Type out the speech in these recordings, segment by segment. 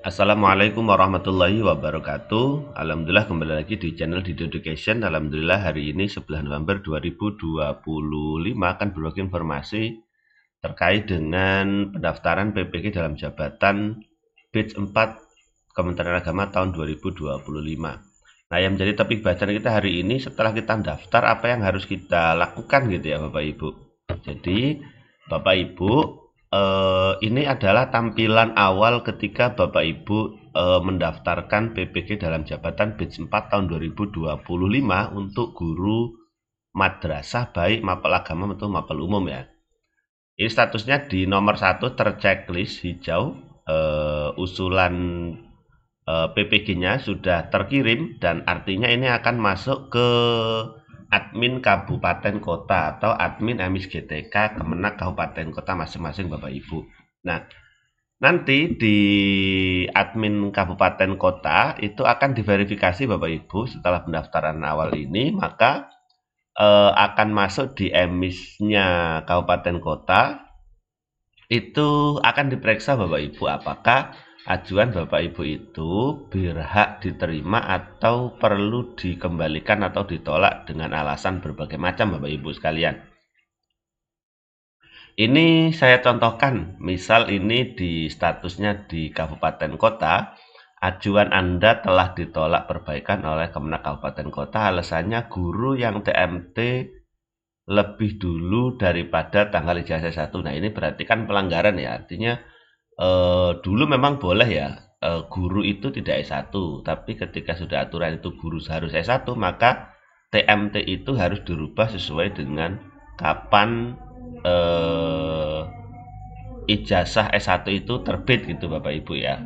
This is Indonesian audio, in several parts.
Assalamualaikum warahmatullahi wabarakatuh. Alhamdulillah kembali lagi di channel Dido Education. Alhamdulillah hari ini 11 November 2025 akan berbagi informasi terkait dengan pendaftaran PPG dalam jabatan batch 4 Kementerian Agama tahun 2025. Nah, yang menjadi topik bacaan kita hari ini, setelah kita daftar apa yang harus kita lakukan gitu ya Bapak Ibu. Jadi Bapak Ibu, ini adalah tampilan awal ketika Bapak Ibu mendaftarkan PPG dalam jabatan batch 4 tahun 2025 untuk guru madrasah baik mapel agama maupun mapel umum ya. Ini statusnya di nomor 1 terchecklist hijau, usulan PPG-nya sudah terkirim dan artinya ini akan masuk ke admin kabupaten kota atau admin Emis GTK Kemenak kabupaten kota masing-masing Bapak Ibu. Nah, nanti di admin kabupaten kota itu akan diverifikasi Bapak Ibu setelah pendaftaran awal ini, maka akan masuk di emisnya kabupaten kota. Itu akan diperiksa Bapak Ibu apakah ajuan Bapak Ibu itu berhak diterima atau perlu dikembalikan atau ditolak dengan alasan berbagai macam Bapak Ibu sekalian. Ini saya contohkan, misal ini di statusnya di kabupaten kota, ajuan Anda telah ditolak perbaikan oleh Kemenak Kabupaten Kota, alasannya guru yang TMT lebih dulu daripada tanggal ijazah 1. Nah, ini berarti kan pelanggaran ya, artinya dulu memang boleh ya, guru itu tidak S1, tapi ketika sudah aturan itu guru harus S1, maka TMT itu harus dirubah sesuai dengan kapan ijazah S1 itu terbit gitu Bapak Ibu ya.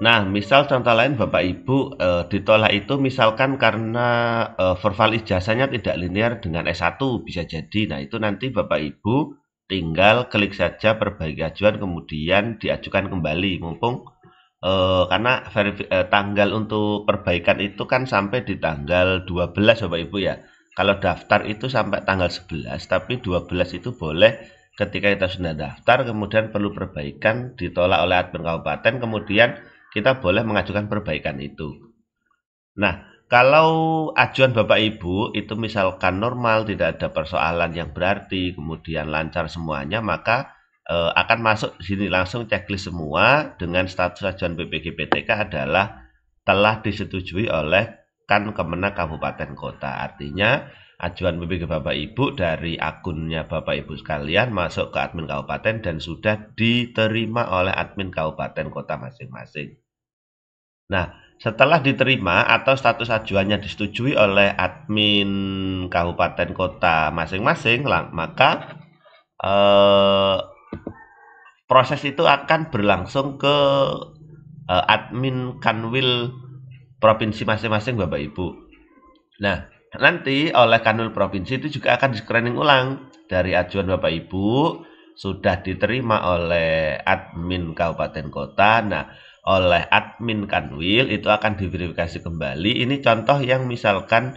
Nah, misal contoh lain Bapak Ibu ditolak itu misalkan karena verbal ijazahnya tidak linear dengan S1 bisa jadi. Nah, itu nanti Bapak Ibu tinggal klik saja perbaiki ajuan kemudian diajukan kembali mumpung karena tanggal untuk perbaikan itu kan sampai di tanggal 12 Bapak Ibu ya. Kalau daftar itu sampai tanggal 11, tapi 12 itu boleh ketika kita sudah daftar kemudian perlu perbaikan ditolak oleh admin kabupaten kemudian kita boleh mengajukan perbaikan itu. Nah, kalau ajuan Bapak Ibu itu misalkan normal, tidak ada persoalan yang berarti, kemudian lancar semuanya, maka akan masuk di sini langsung checklist semua dengan status ajuan PPG PTK adalah telah disetujui oleh Kemenak Kabupaten Kota. Artinya ajuan PPG Bapak Ibu dari akunnya Bapak Ibu sekalian masuk ke admin kabupaten dan sudah diterima oleh admin kabupaten kota masing-masing. Nah, setelah diterima atau status ajuannya disetujui oleh admin kabupaten kota masing-masing, maka proses itu akan berlangsung ke admin Kanwil provinsi masing-masing Bapak Ibu. Nah, nanti oleh Kanwil provinsi itu juga akan di-screening ulang dari ajuan Bapak Ibu sudah diterima oleh admin kabupaten kota. Nah, oleh admin Kanwil itu akan diverifikasi kembali. Ini contoh yang misalkan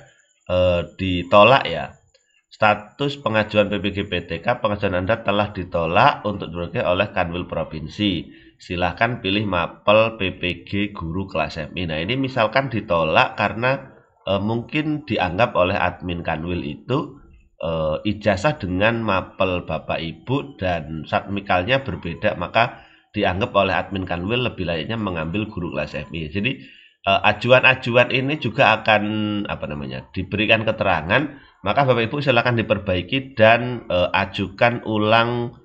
ditolak ya. Status pengajuan PPG PTK, pengajuan Anda telah ditolak untuk diperoleh oleh Kanwil provinsi. Silahkan pilih mapel PPG guru kelas MI. Nah, ini misalkan ditolak karena mungkin dianggap oleh admin Kanwil itu ijazah dengan mapel Bapak Ibu dan satmikalnya berbeda, maka dianggap oleh admin Kanwil lebih layaknya mengambil guru kelas MI. Jadi ajuan-ajuan ini juga akan diberikan keterangan, maka Bapak Ibu silakan diperbaiki dan ajukan ulang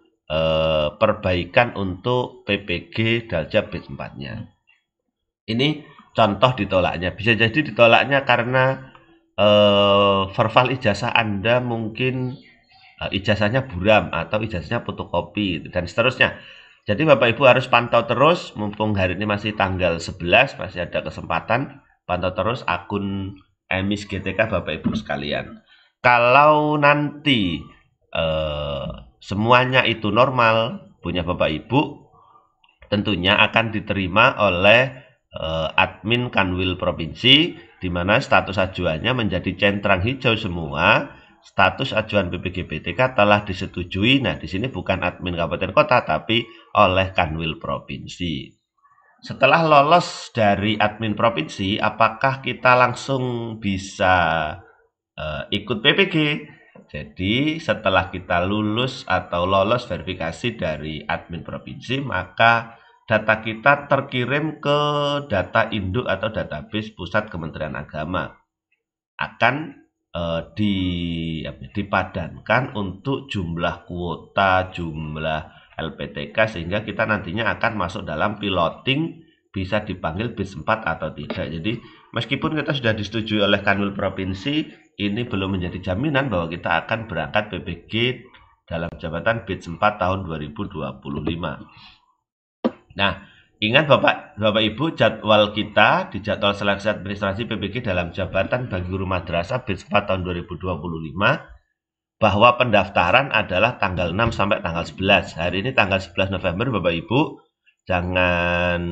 perbaikan untuk PPG Daljab batch 4-nya. Ini contoh ditolaknya. Bisa jadi ditolaknya karena verbal ijazah Anda mungkin ijazahnya buram atau ijazahnya fotokopi dan seterusnya. Jadi Bapak Ibu harus pantau terus, mumpung hari ini masih tanggal 11, masih ada kesempatan, pantau terus akun Emis GTK Bapak Ibu sekalian. Kalau nanti semuanya itu normal, punya Bapak Ibu, tentunya akan diterima oleh admin Kanwil Provinsi, di mana status ajuannya menjadi centang hijau semua. Status ajuan PPG PTK telah disetujui. Nah, di sini bukan admin kabupaten kota, tapi oleh Kanwil Provinsi. setelah lolos dari admin provinsi, apakah kita langsung bisa ikut PPG? Jadi setelah kita lulus atau lolos verifikasi dari admin provinsi, maka data kita terkirim ke data induk atau database pusat Kementerian Agama. Akan dipadankan untuk jumlah kuota, jumlah LPTK, sehingga kita nantinya akan masuk dalam piloting, bisa dipanggil BIS 4 atau tidak. Jadi meskipun kita sudah disetujui oleh Kanwil Provinsi, ini belum menjadi jaminan bahwa kita akan berangkat PPG dalam jabatan BIS 4 tahun 2025. Nah, ingat Bapak Ibu, jadwal kita di jadwal seleksi administrasi PPG dalam jabatan bagi guru madrasah BIS 4 tahun 2025, bahwa pendaftaran adalah tanggal 6 sampai tanggal 11. Hari ini tanggal 11 November, Bapak Ibu. Jangan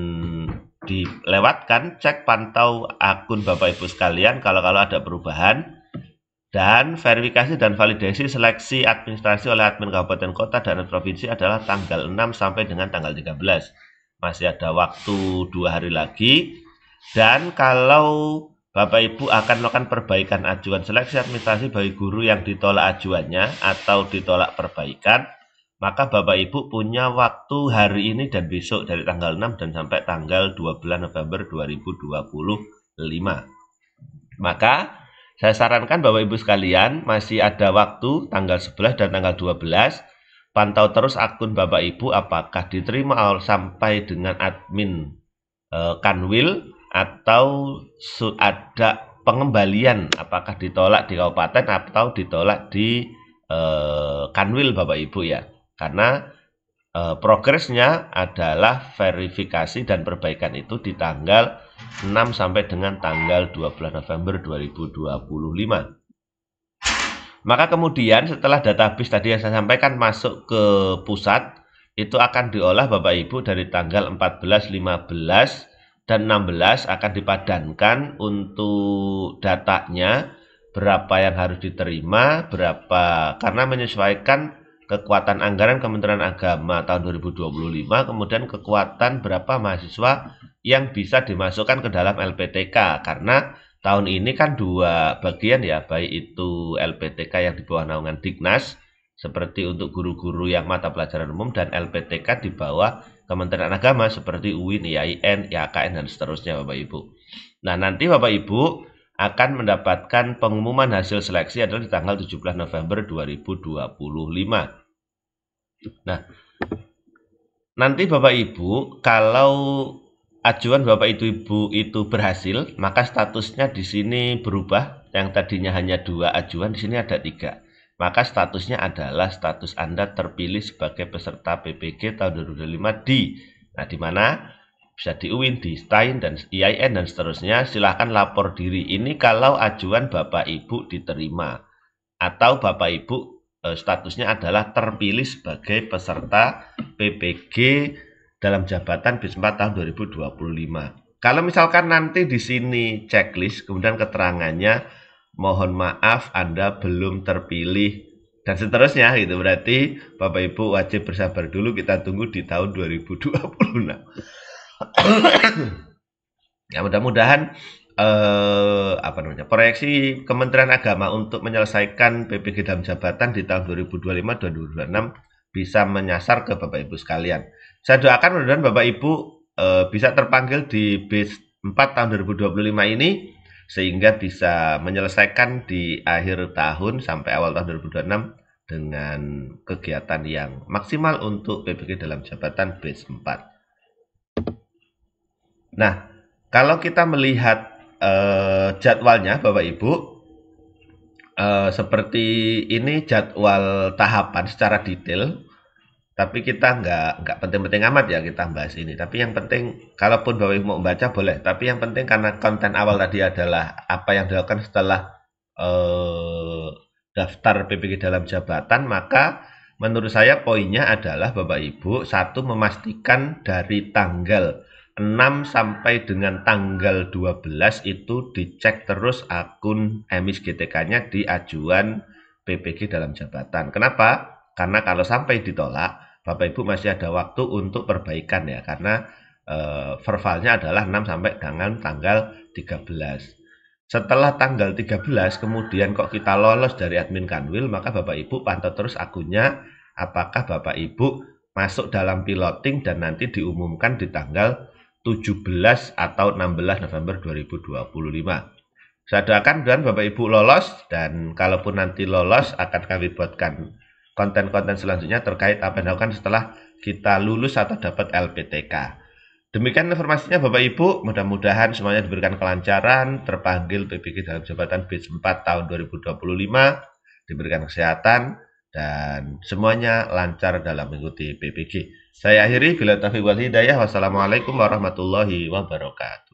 dilewatkan, cek pantau akun Bapak Ibu sekalian kalau ada perubahan. Dan verifikasi dan validasi seleksi administrasi oleh admin kabupaten kota dan provinsi adalah tanggal 6 sampai dengan tanggal 13. Masih ada waktu 2 hari lagi. Dan kalau Bapak Ibu akan melakukan perbaikan ajuan seleksi administrasi bagi guru yang ditolak ajuannya atau ditolak perbaikan, maka Bapak Ibu punya waktu hari ini dan besok dari tanggal 6 dan sampai tanggal 12 November 2025. Maka saya sarankan Bapak Ibu sekalian, masih ada waktu tanggal 11 dan tanggal 12. Pantau terus akun Bapak Ibu apakah diterima sampai dengan admin Kanwil, atau ada pengembalian, apakah ditolak di kabupaten atau ditolak di Kanwil Bapak Ibu ya. Karena progresnya adalah verifikasi dan perbaikan itu di tanggal 6 sampai dengan tanggal 12 November 2025. Maka kemudian setelah database tadi yang saya sampaikan masuk ke pusat, itu akan diolah Bapak Ibu dari tanggal 14, 15, dan 16 akan dipadankan untuk datanya, berapa yang harus diterima, berapa, karena menyesuaikan kekuatan anggaran Kementerian Agama tahun 2025, kemudian kekuatan berapa mahasiswa yang bisa dimasukkan ke dalam LPTK, karena tahun ini kan 2 bagian ya, baik itu LPTK yang di bawah naungan Dignas, seperti untuk guru-guru yang mata pelajaran umum, dan LPTK di bawah Kementerian Agama seperti UIN, IAIN, IAKN, dan seterusnya Bapak Ibu. Nah, nanti Bapak Ibu akan mendapatkan pengumuman hasil seleksi adalah di tanggal 17 November 2025. Nah, nanti Bapak Ibu kalau ajuan Bapak Ibu itu berhasil, maka statusnya di sini berubah. Yang tadinya hanya 2 ajuan, di sini ada 3. Maka statusnya adalah status Anda terpilih sebagai peserta PPG tahun 2025 di mana bisa di UIN, di STAIN, dan IAIN, dan seterusnya. Silahkan lapor diri. Ini kalau ajuan Bapak Ibu diterima, atau Bapak Ibu statusnya adalah terpilih sebagai peserta PPG dalam jabatan BIS 4 tahun 2025. Kalau misalkan nanti di sini checklist, kemudian keterangannya, mohon maaf Anda belum terpilih, dan seterusnya gitu, berarti Bapak Ibu wajib bersabar dulu, kita tunggu di tahun 2026. Ya, mudah-mudahan proyeksi Kementerian Agama untuk menyelesaikan PPG dalam jabatan di tahun 2025 dan 2026 bisa menyasar ke Bapak Ibu sekalian. Saya doakan mudah-mudahan Bapak Ibu bisa terpanggil di BIS 4 tahun 2025 ini, sehingga bisa menyelesaikan di akhir tahun sampai awal tahun 2026 dengan kegiatan yang maksimal untuk PPG dalam jabatan BIS 4. Nah, kalau kita melihat jadwalnya Bapak Ibu, seperti ini jadwal tahapan secara detail, tapi kita nggak penting-penting amat ya kita bahas ini. Tapi yang penting, kalaupun Bapak Ibu mau membaca boleh, tapi yang penting karena konten awal tadi adalah apa yang dilakukan setelah daftar PPG dalam jabatan, maka menurut saya poinnya adalah Bapak Ibu, satu, memastikan dari tanggal 6 sampai dengan tanggal 12 itu dicek terus akun emis GTK-nya di ajuan PPG dalam jabatan. Kenapa? Karena kalau sampai ditolak, Bapak Ibu masih ada waktu untuk perbaikan ya, karena verbalnya adalah 6 sampai dengan tanggal 13. Setelah tanggal 13 kemudian kok kita lolos dari admin Kanwil, maka Bapak Ibu pantau terus akunnya apakah Bapak Ibu masuk dalam piloting dan nanti diumumkan di tanggal 17 atau 16 November 2025. Saya doakan dan Bapak Ibu lolos, dan kalaupun nanti lolos akan kami buatkan konten-konten selanjutnya terkait apa yang dilakukan setelah kita lulus atau dapat LPTK. Demikian informasinya Bapak Ibu, mudah-mudahan semuanya diberikan kelancaran, terpanggil PPG dalam jabatan batch 4 tahun 2025, diberikan kesehatan, dan semuanya lancar dalam mengikuti PPG. Saya akhiri, bila taufiq wal hidayah, wassalamualaikum warahmatullahi wabarakatuh.